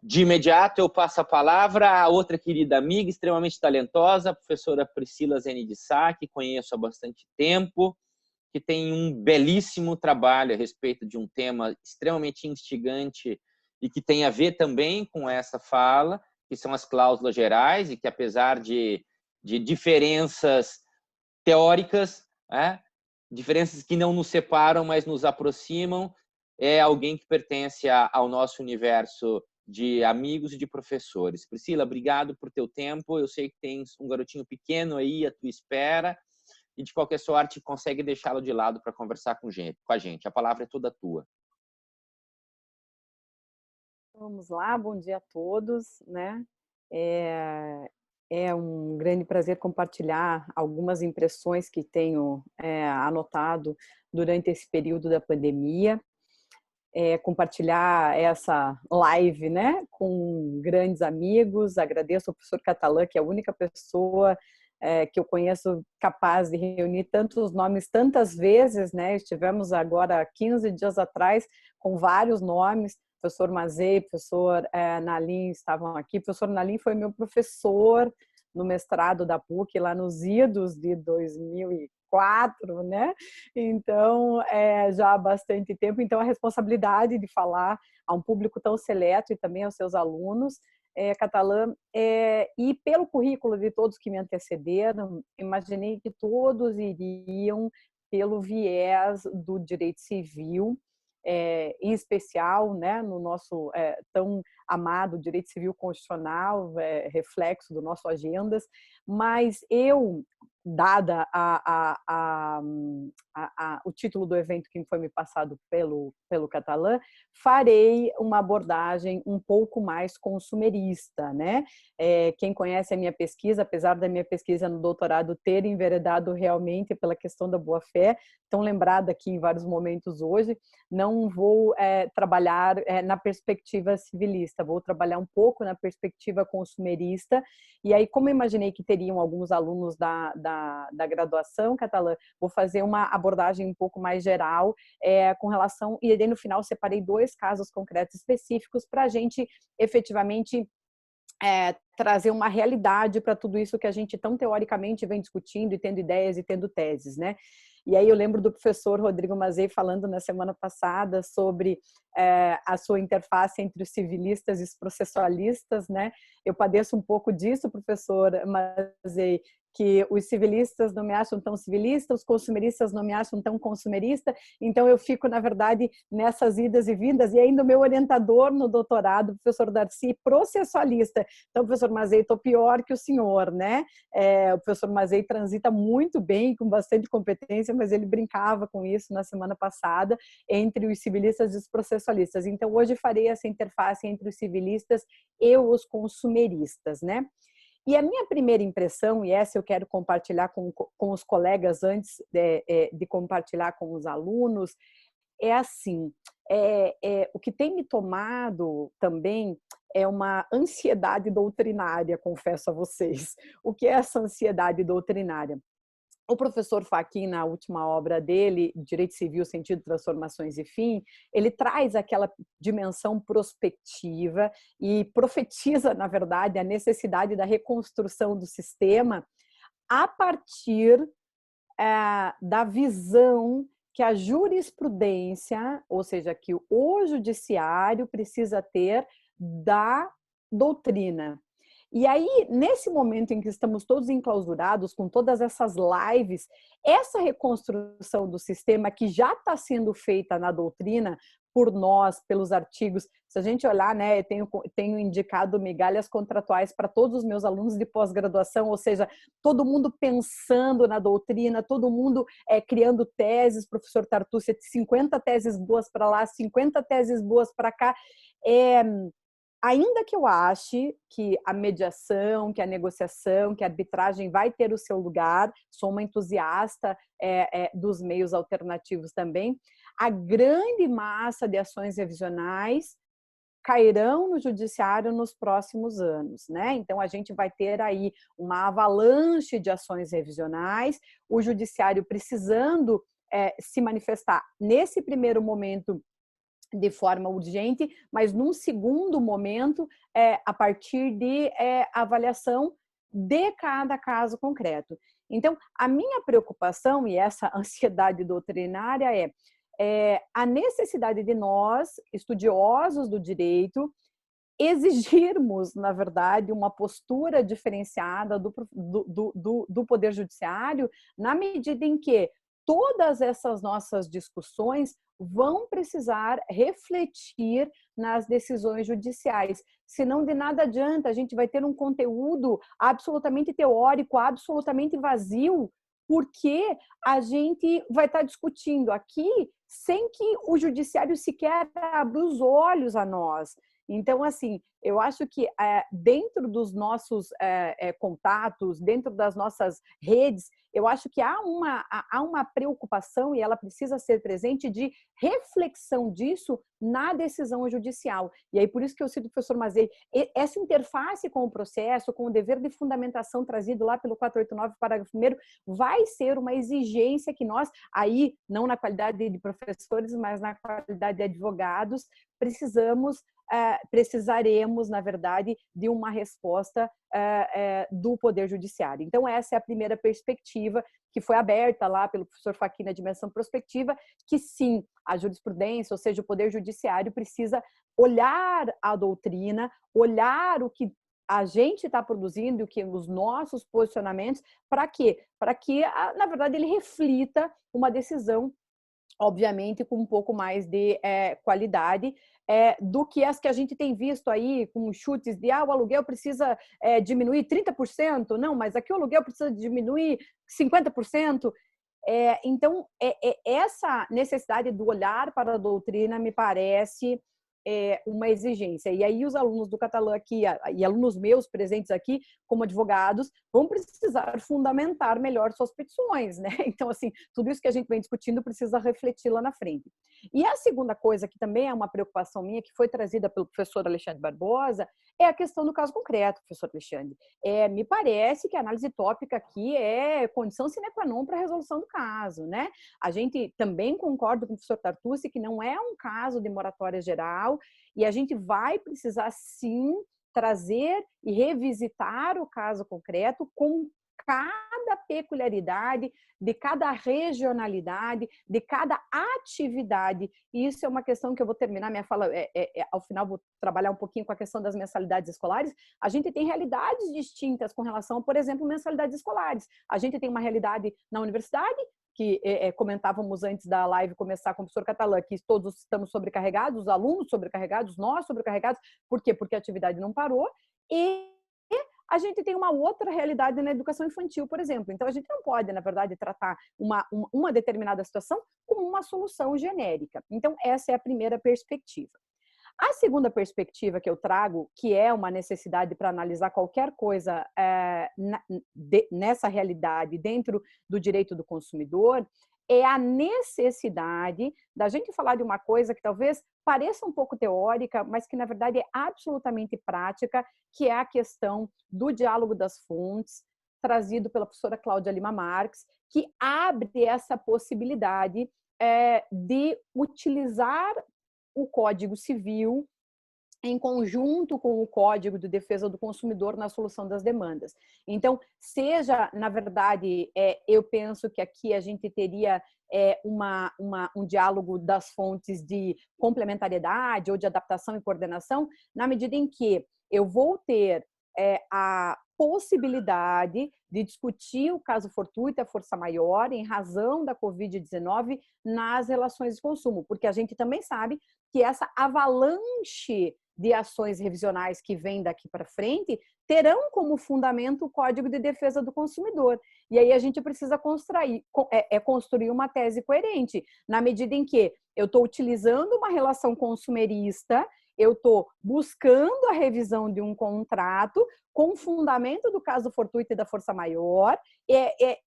De imediato, eu passo a palavra a outra querida amiga, extremamente talentosa, a professora Priscila Zeni de Sá, que conheço há bastante tempo, que tem um belíssimo trabalho a respeito de um tema extremamente instigante e que tem a ver também com essa fala, que são as cláusulas gerais, e que, apesar de diferenças teóricas, diferenças que não nos separam, mas nos aproximam, é alguém que pertence ao nosso universo de amigos e de professores. Priscila, obrigado por teu tempo. Eu sei que tens um garotinho pequeno aí à tua espera e, de qualquer sorte, consegue deixá-lo de lado para conversar com a gente. A palavra é toda tua. Vamos lá, bom dia a todos, né? É um grande prazer compartilhar algumas impressões que tenho anotado durante esse período da pandemia. Compartilhar essa live, né, com grandes amigos. Agradeço ao professor Catalã, que é a única pessoa que eu conheço capaz de reunir tantos nomes tantas vezes, né? Estivemos agora 15 dias atrás com vários nomes. Professor Mazei, professor Nalim estavam aqui. O professor Nalim foi meu professor no mestrado da PUC, lá nos idos de 2004, né? Então, já há bastante tempo. Então, a responsabilidade de falar a um público tão seleto e também aos seus alunos, Catalã, e pelo currículo de todos que me antecederam, imaginei que todos iriam pelo viés do direito civil, em especial, né, no nosso tão amado direito civil constitucional, reflexo do nosso agendas, mas eu, dada o título do evento que foi me passado pelo Catalã, farei uma abordagem um pouco mais consumerista, né? Quem conhece a minha pesquisa, apesar da minha pesquisa no doutorado ter enveredado realmente pela questão da boa-fé, tão lembrada aqui em vários momentos hoje, não vou trabalhar na perspectiva civilista, vou trabalhar um pouco na perspectiva consumerista. E aí, como eu imaginei que teriam alguns alunos da graduação, Catalã, vou fazer uma abordagem um pouco mais geral com relação, e aí no final separei 2 casos concretos específicos para a gente efetivamente trazer uma realidade para tudo isso que a gente tão teoricamente vem discutindo e tendo ideias e tendo teses, né? E aí eu lembro do professor Rodrigo Mazei falando na semana passada sobre a sua interface entre os civilistas e os processualistas, né? Eu padeço um pouco disso, professor Mazei, que os civilistas não me acham tão civilista, os consumeristas não me acham tão consumerista, então eu fico, na verdade, nessas idas e vindas, e ainda o meu orientador no doutorado, o professor Darcy, processualista. Então, professor Mazei, estou pior que o senhor, né? O professor Mazei transita muito bem, com bastante competência, mas ele brincava com isso na semana passada, entre os civilistas e os processualistas. Então, hoje farei essa interface entre os civilistas e os consumeristas, né? E a minha primeira impressão, e essa eu quero compartilhar com os colegas antes de compartilhar com os alunos, é assim, o que tem me tomado também é uma ansiedade doutrinária, confesso a vocês. O que é essa ansiedade doutrinária? O professor Fachin, na última obra dele, Direito Civil, Sentido, Transformações e Fim, ele traz aquela dimensão prospectiva e profetiza, na verdade, a necessidade da reconstrução do sistema a partir da visão que a jurisprudência, ou seja, que o judiciário precisa ter da doutrina. E aí, nesse momento em que estamos todos enclausurados, com todas essas lives, essa reconstrução do sistema que já está sendo feita na doutrina por nós, pelos artigos, se a gente olhar, né, eu tenho indicado migalhas contratuais para todos os meus alunos de pós-graduação, ou seja, todo mundo pensando na doutrina, todo mundo criando teses, professor Tartucci, 50 teses boas para lá, 50 teses boas para cá, ainda que eu ache que a mediação, que a negociação, que a arbitragem vai ter o seu lugar, sou uma entusiasta dos meios alternativos também, a grande massa de ações revisionais cairão no judiciário nos próximos anos, né? Então, a gente vai ter aí uma avalanche de ações revisionais, o judiciário precisando se manifestar nesse primeiro momento de forma urgente, mas num segundo momento, a partir de avaliação de cada caso concreto. Então, a minha preocupação e essa ansiedade doutrinária é a necessidade de nós, estudiosos do direito, exigirmos, na verdade, uma postura diferenciada do Poder Judiciário, na medida em que todas essas nossas discussões vão precisar refletir nas decisões judiciais. Senão, de nada adianta, a gente vai ter um conteúdo absolutamente teórico, absolutamente vazio, porque a gente vai estar discutindo aqui sem que o judiciário sequer abra os olhos a nós. Então, assim, eu acho que dentro dos nossos contatos, dentro das nossas redes, eu acho que há uma preocupação, e ela precisa ser presente, de reflexão disso na decisão judicial. E aí, por isso que eu cito o professor Mazei, essa interface com o processo, com o dever de fundamentação trazido lá pelo 489, parágrafo 1º, vai ser uma exigência que nós, aí, não na qualidade de professores, mas na qualidade de advogados, precisaremos, na verdade, de uma resposta do Poder Judiciário. Então, essa é a primeira perspectiva que foi aberta lá pelo professor Fachin na dimensão prospectiva, que sim, a jurisprudência, ou seja, o Poder Judiciário precisa olhar a doutrina, olhar o que a gente está produzindo, o que os nossos posicionamentos, para quê? Para que, na verdade, ele reflita uma decisão, obviamente, com um pouco mais de qualidade, do que as que a gente tem visto aí, com chutes de o aluguel precisa diminuir 30%, não, mas aqui o aluguel precisa diminuir 50%. Então, essa necessidade do olhar para a doutrina me parece uma exigência. E aí os alunos do Catalã aqui, e alunos meus presentes aqui, como advogados, vão precisar fundamentar melhor suas petições, né? Então, assim, tudo isso que a gente vem discutindo precisa refletir lá na frente. E a segunda coisa, que também é uma preocupação minha, que foi trazida pelo professor Alexandre Barbosa, é a questão do caso concreto, professor Alexandre. Me parece que a análise tópica aqui é condição sine qua non para a resolução do caso, né? A gente também concorda com o professor Tartucci que não é um caso de moratória geral, e a gente vai precisar, sim, trazer e revisitar o caso concreto com cada peculiaridade, de cada regionalidade, de cada atividade. E isso é uma questão que eu vou terminar minha fala, ao final vou trabalhar um pouquinho com a questão das mensalidades escolares. A gente tem realidades distintas com relação, por exemplo, mensalidades escolares. A gente tem uma realidade na universidade, que comentávamos antes da live começar com o professor Catalã, que todos estamos sobrecarregados, os alunos sobrecarregados, nós sobrecarregados. Por quê? Porque a atividade não parou. E a gente tem uma outra realidade na educação infantil, por exemplo. Então, a gente não pode, na verdade, tratar uma determinada situação como uma solução genérica. Então, essa é a primeira perspectiva. A segunda perspectiva que eu trago, que é uma necessidade para analisar qualquer coisa nessa realidade dentro do direito do consumidor, é a necessidade da gente falar de uma coisa que talvez pareça um pouco teórica, mas que na verdade é absolutamente prática, que é a questão do diálogo das fontes, trazido pela professora Cláudia Lima Marques, que abre essa possibilidade de utilizar o Código Civil em conjunto com o Código de Defesa do Consumidor na solução das demandas. Então, seja, na verdade, eu penso que aqui a gente teria um diálogo das fontes de complementariedade ou de adaptação e coordenação, na medida em que eu vou ter a possibilidade de discutir o caso fortuito e a força maior em razão da Covid-19 nas relações de consumo, porque a gente também sabe que essa avalanche de ações revisionais que vem daqui para frente terão como fundamento o Código de Defesa do Consumidor. E aí a gente precisa construir uma tese coerente, na medida em que eu estou utilizando uma relação consumerista, eu estou buscando a revisão de um contrato com fundamento do caso fortuito e da força maior,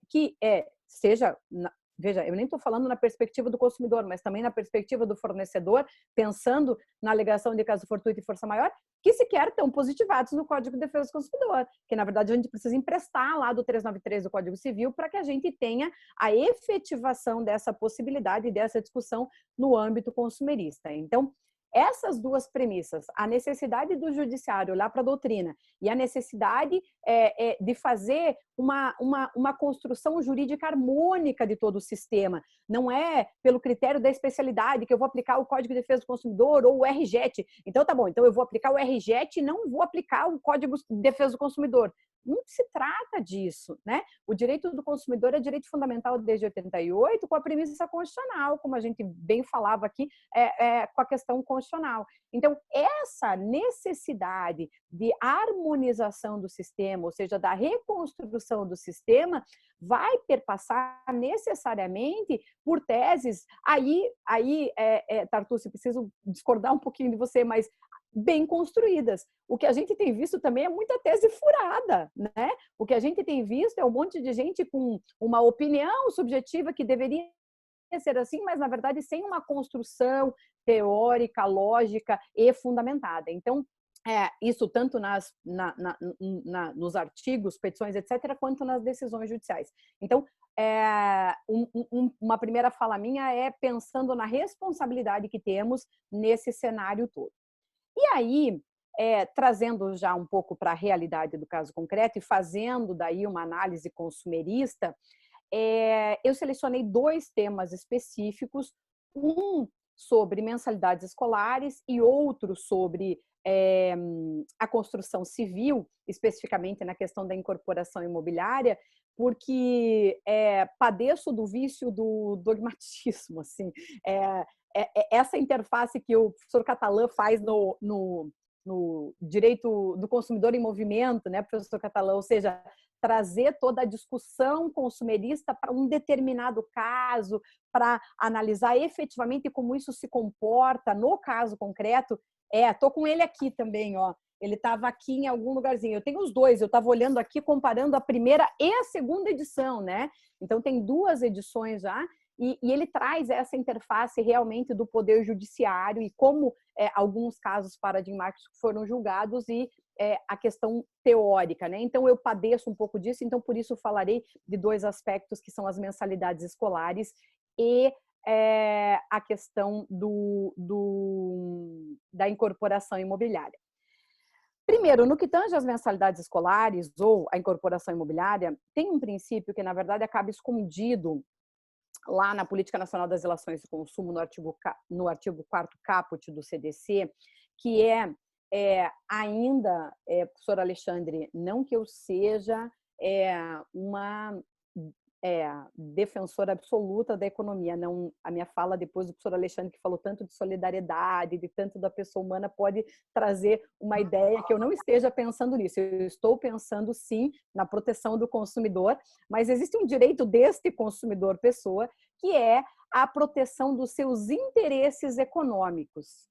que seja veja, eu nem estou falando na perspectiva do consumidor, mas também na perspectiva do fornecedor, pensando na alegação de caso fortuito e força maior, que sequer estão positivados no Código de Defesa do Consumidor, que na verdade a gente precisa emprestar lá do 393 do Código Civil para que a gente tenha a efetivação dessa possibilidade e dessa discussão no âmbito consumerista. Então, essas duas premissas, a necessidade do judiciário olhar para a doutrina e a necessidade de fazer uma construção jurídica harmônica de todo o sistema, não é pelo critério da especialidade que eu vou aplicar o Código de Defesa do Consumidor ou o RJET. Então, tá bom, então eu vou aplicar o RJET e não vou aplicar o Código de Defesa do Consumidor. Não se trata disso, né? O direito do consumidor é direito fundamental desde 88, com a premissa constitucional, como a gente bem falava aqui, com a questão constitucional. Então, essa necessidade de harmonização do sistema, ou seja, da reconstrução do sistema, vai perpassar necessariamente por teses. Tartucci, preciso discordar um pouquinho de você, mas bem construídas. O que a gente tem visto também é muita tese furada, né? O que a gente tem visto é um monte de gente com uma opinião subjetiva que deveria ser assim, mas na verdade sem uma construção teórica, lógica e fundamentada. Então, isso tanto nos artigos, petições, etc., quanto nas decisões judiciais. Então, uma primeira fala minha é pensando na responsabilidade que temos nesse cenário todo. E aí, trazendo já um pouco para a realidade do caso concreto e fazendo daí uma análise consumerista, eu selecionei 2 temas específicos, um sobre mensalidades escolares e outro sobre a construção civil, especificamente na questão da incorporação imobiliária, porque padeço do vício do dogmatismo, assim, essa interface que o professor Catalã faz no direito do consumidor em movimento, né, professor Catalã, ou seja, trazer toda a discussão consumerista para um determinado caso, para analisar efetivamente como isso se comporta no caso concreto. Tô com ele aqui também, ó. Ele estava aqui em algum lugarzinho. Eu tenho os 2, eu estava olhando aqui, comparando a primeira e a segunda edição, né? Então, tem 2 edições já, e ele traz essa interface realmente do Poder Judiciário e como alguns casos paradigmáticos foram julgados e a questão teórica, né? Então, eu padeço um pouco disso, então, por isso, falarei de 2 aspectos, que são as mensalidades escolares e a questão da incorporação imobiliária. Primeiro, no que tange às mensalidades escolares ou a incorporação imobiliária, tem um princípio que, na verdade, acaba escondido lá na Política Nacional das Relações de Consumo, no artigo 4º caput do CDC, que ainda, professor Alexandre, não que eu seja uma defensora absoluta da economia, não, a minha fala depois do professor Alexandre, que falou tanto de solidariedade, de tanto da pessoa humana, pode trazer uma ideia que eu não esteja pensando nisso. Eu estou pensando, sim, na proteção do consumidor, mas existe um direito deste consumidor pessoa, que é a proteção dos seus interesses econômicos.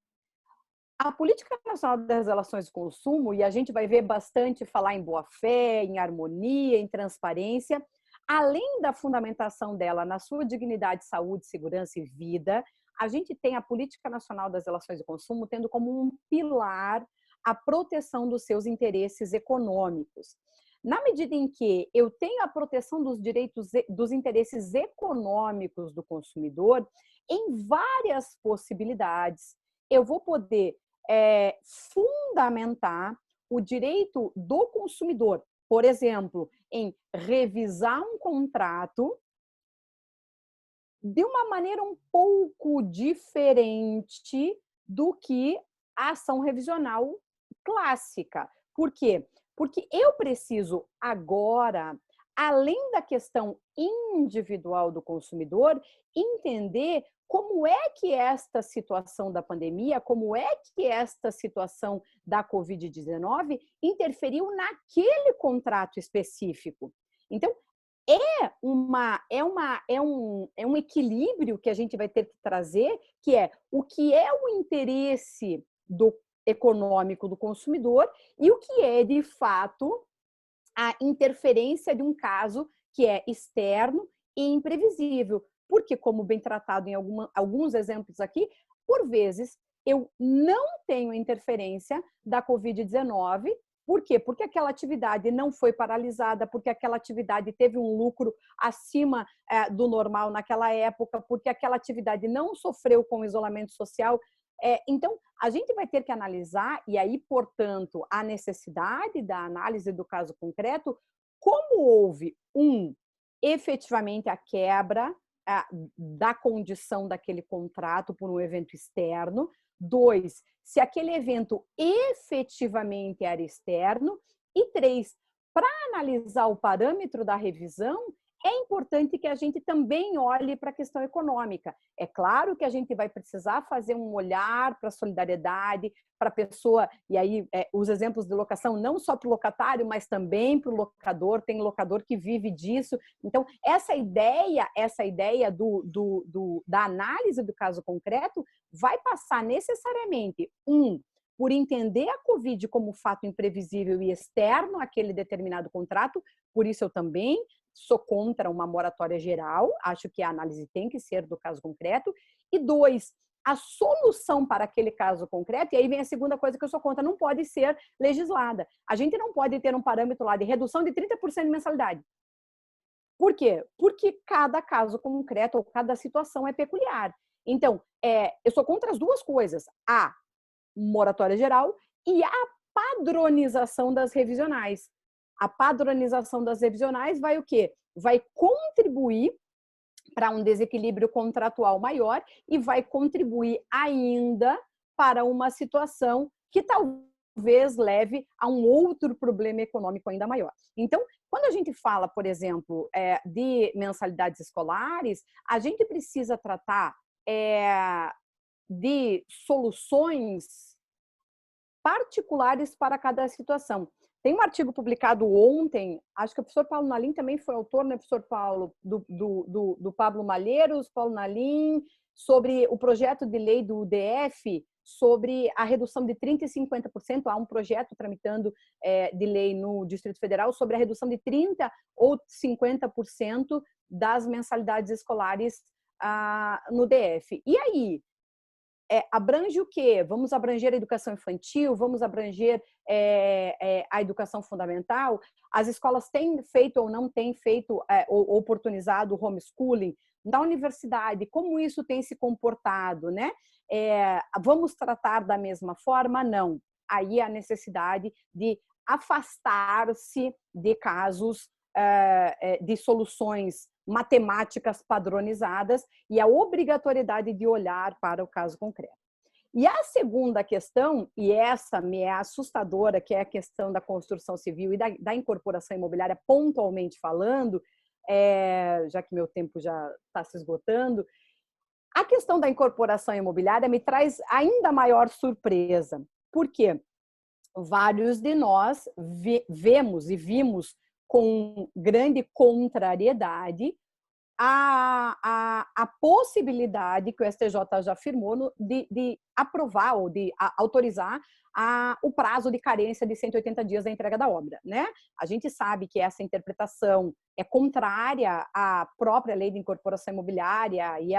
A Política Nacional das Relações de Consumo, e a gente vai ver bastante falar em boa-fé, em harmonia, em transparência, além da fundamentação dela na sua dignidade, saúde, segurança e vida, a gente tem a Política Nacional das Relações de Consumo tendo como um pilar a proteção dos seus interesses econômicos. Na medida em que eu tenho a proteção dos direitos, dos interesses econômicos do consumidor, em várias possibilidades, eu vou poder fundamentar o direito do consumidor, por exemplo, em revisar um contrato de uma maneira um pouco diferente do que a ação revisional clássica. Por quê? Porque eu preciso agora, além da questão individual do consumidor, entender como é que esta situação da pandemia, como é que esta situação da Covid-19 interferiu naquele contrato específico. Então, é um equilíbrio que a gente vai ter que trazer, que é o que é o interesse econômico do consumidor e o que é, de fato, a interferência de um caso que é externo e imprevisível. Porque, como bem tratado em alguns exemplos aqui, por vezes eu não tenho interferência da Covid-19. Por quê? Porque aquela atividade não foi paralisada, porque aquela atividade teve um lucro acima do normal naquela época, porque aquela atividade não sofreu com isolamento social. Então, a gente vai ter que analisar, e aí, portanto, a necessidade da análise do caso concreto, como houve, efetivamente a quebra da condição daquele contrato por um evento externo. 2, se aquele evento efetivamente era externo. E 3, para analisar o parâmetro da revisão, é importante que a gente também olhe para a questão econômica. É claro que a gente vai precisar fazer um olhar para a solidariedade, para a pessoa, e aí os exemplos de locação não só para o locatário, mas também para o locador, tem locador que vive disso. Então, essa ideia da análise do caso concreto vai passar necessariamente, por entender a Covid como fato imprevisível e externo àquele determinado contrato, por isso eu também sou contra uma moratória geral, acho que a análise tem que ser do caso concreto. E 2, a solução para aquele caso concreto, e aí vem a segunda coisa que eu sou contra, não pode ser legislada. A gente não pode ter um parâmetro lá de redução de 30% de mensalidade. Por quê? Porque cada caso concreto ou cada situação é peculiar. Então, eu sou contra as duas coisas, a moratória geral e a padronização das revisionais. A padronização das revisionais vai o quê? Vai contribuir para um desequilíbrio contratual maior e vai contribuir ainda para uma situação que talvez leve a um outro problema econômico ainda maior. Então, quando a gente fala, por exemplo, de mensalidades escolares, a gente precisa tratar de soluções particulares para cada situação. Tem um artigo publicado ontem, acho que o professor Paulo Nalim também foi autor, né, professor Paulo, do Pablo Malheiros, Paulo Nalim, sobre o projeto de lei do UDF, sobre a redução de 30% e 50%. Há um projeto tramitando de lei no Distrito Federal sobre a redução de 30% ou 50% das mensalidades escolares no DF. E aí? Abrange o quê? Vamos abranger a educação infantil? Vamos abranger a educação fundamental? As escolas têm feito ou não têm feito, ou oportunizado o homeschooling? Na universidade, como isso tem se comportado, né? Vamos tratar da mesma forma? Não. Aí a necessidade de afastar-se de casos de soluções matemáticas padronizadas e a obrigatoriedade de olhar para o caso concreto. E a segunda questão, e essa me é assustadora, que é a questão da construção civil e da incorporação imobiliária, pontualmente falando, já que meu tempo já está se esgotando, a questão da incorporação imobiliária me traz ainda maior surpresa. Por quê? Vários de nós vemos e vimos com grande contrariedade a possibilidade que o STJ já afirmou de aprovar ou de autorizar o prazo de carência de 180 dias da entrega da obra, né? A gente sabe que essa interpretação é contrária à própria lei de incorporação imobiliária e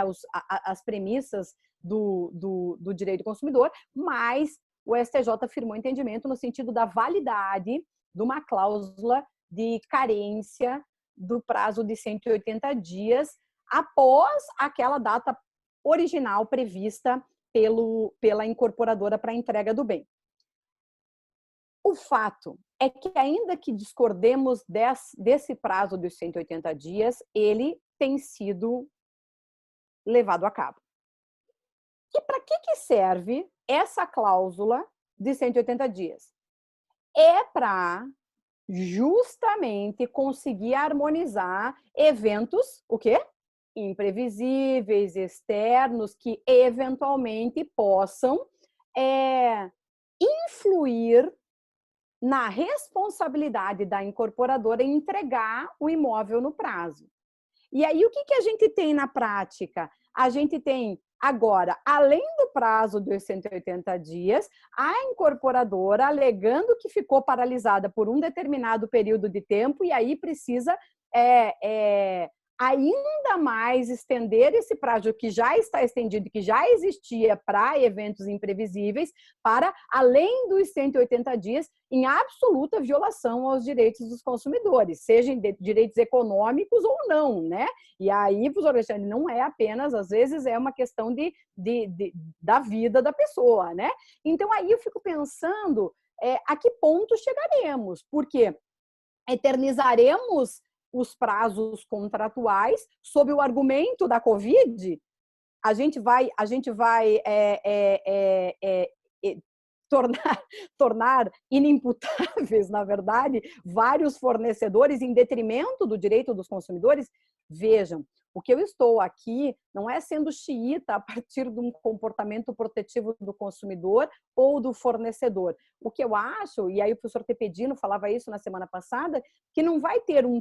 às premissas do direito do consumidor, mas o STJ afirmou entendimento no sentido da validade de uma cláusula de carência do prazo de 180 dias após aquela data original prevista pela incorporadora para a entrega do bem. O fato é que, ainda que discordemos desse prazo dos 180 dias, ele tem sido levado a cabo. E para que serve essa cláusula de 180 dias? É para justamente conseguir harmonizar eventos, o quê? Imprevisíveis, externos, que eventualmente possam influir na responsabilidade da incorporadora em entregar o imóvel no prazo. E aí, o que a gente tem na prática? A gente tem agora, além do prazo dos 180 dias, a incorporadora alegando que ficou paralisada por um determinado período de tempo e aí precisa ainda mais estender esse prazo que já está estendido, que já existia para eventos imprevisíveis, para além dos 180 dias, em absoluta violação aos direitos dos consumidores, sejam direitos econômicos ou não, né? E aí, professor Alexandre, não é apenas, às vezes, é uma questão da vida da pessoa, né? Então, aí eu fico pensando a que ponto chegaremos, porque eternizaremos os prazos contratuais sob o argumento da Covid, a gente vai tornar inimputáveis, na verdade, vários fornecedores em detrimento do direito dos consumidores. Vejam, o que eu estou aqui não é sendo xiita a partir de um comportamento protetivo do consumidor ou do fornecedor. O que eu acho, e aí o professor Tepedino falava isso na semana passada, que não vai ter um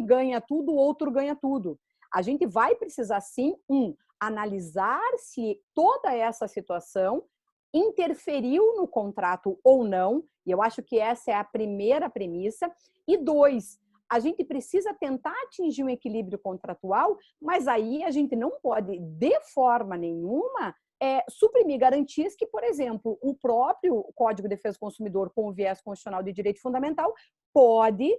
ganha tudo, o outro ganha tudo. A gente vai precisar, sim, analisar se toda essa situação interferiu no contrato ou não, e eu acho que essa é a primeira premissa, e 2, a gente precisa tentar atingir um equilíbrio contratual, mas aí a gente não pode, de forma nenhuma, suprimir garantias que, por exemplo, o próprio Código de Defesa do Consumidor, com o viés constitucional de direito fundamental, pode...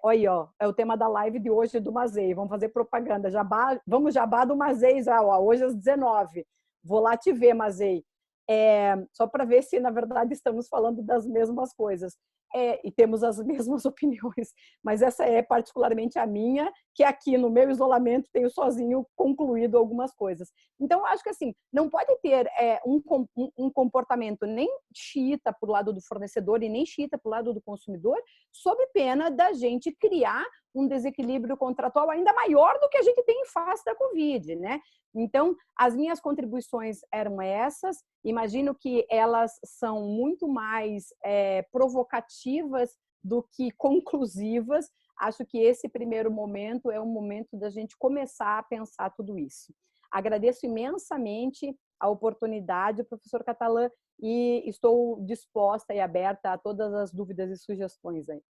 olha aí, ó, é o tema da live de hoje do Mazei. Vamos fazer propaganda. Vamos jabá do Mazei, hoje às 19. Vou lá te ver, Mazei. Só para ver se, na verdade, estamos falando das mesmas coisas. E temos as mesmas opiniões, mas essa é particularmente a minha, que aqui no meu isolamento tenho sozinho concluído algumas coisas. Então, eu acho que assim, não pode ter um comportamento nem xiita para o lado do fornecedor e nem xiita para o lado do consumidor, sob pena da gente criar um desequilíbrio contratual ainda maior do que a gente tem em face da Covid, né? Então, as minhas contribuições eram essas. Imagino que elas são muito mais provocativas do que conclusivas. Acho que esse primeiro momento é um momento da gente começar a pensar tudo isso. Agradeço imensamente a oportunidade, professor Catalã, e estou disposta e aberta a todas as dúvidas e sugestões aí.